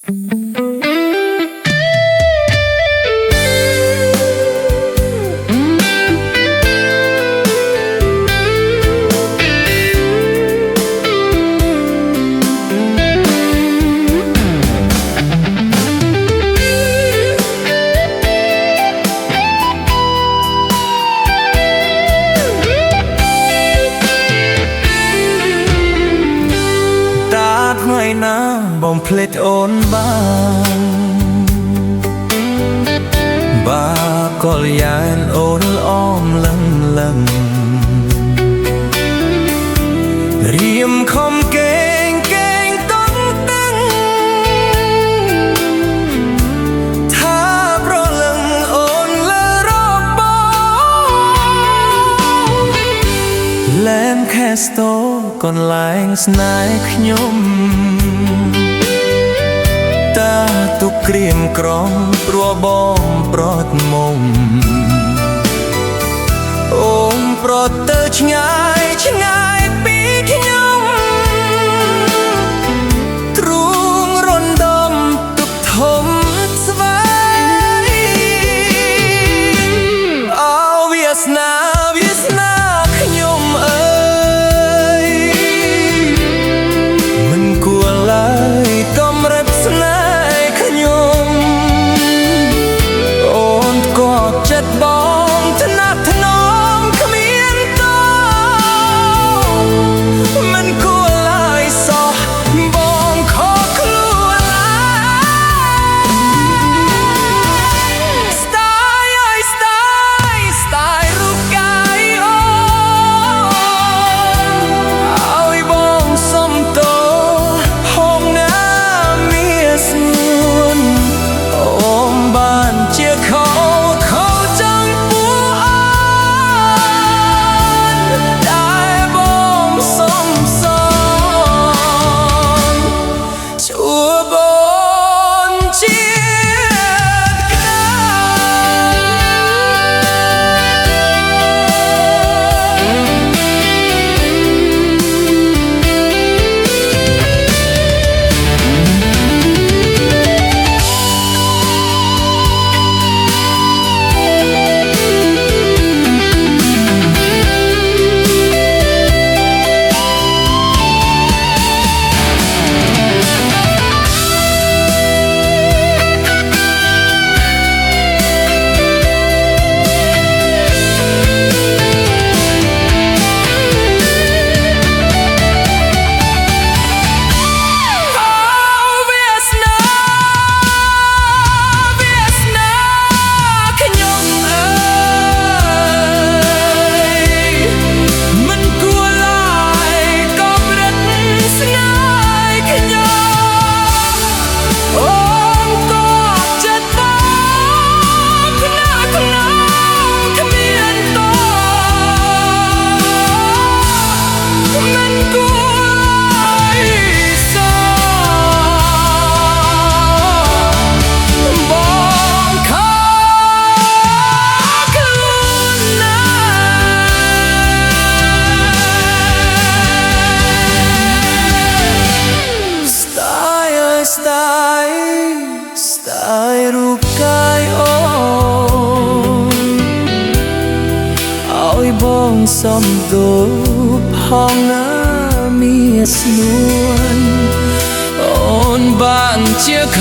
ថ្ងៃណាបំភ្លេចអូនបាក៏យ៉ាងអូនអមលឹងរៀមខំកេងតង់តាំងថាប្រលឹងអូនលើរបលែនខេស្តូកន្លែងស្នេហ៍ខ្ញុំតាទុកក្រៀមក្រំព្រោះបងប្រត់មុំអូនប្រត់ទៅឆ្ងាយពីខ្ញុំទ្រូងរំដំទុកធំស្វាយអោវាសនាខ្ញុំអើយមិនគួរឡើយកម្រិតស្នេហ៍ខ្ញុំអូនក៏ចិត្តបងថ្នាក់ថ្នមគ្មានតមិនគួរឡើយសោះបងខកខ្លួនស្ដាយអើយស្ដាយរូបកាយអូឲ្យបងសុំទោហងណាមានស្នួនអូនបានជាខោចង់ពួរអូនដែលបងសុំសងជួបអូនជាតិក្រោស្ដាយរូបកាយអូឲ្យបងសុំទោផងណាមានស្នួនអូនបានជាខ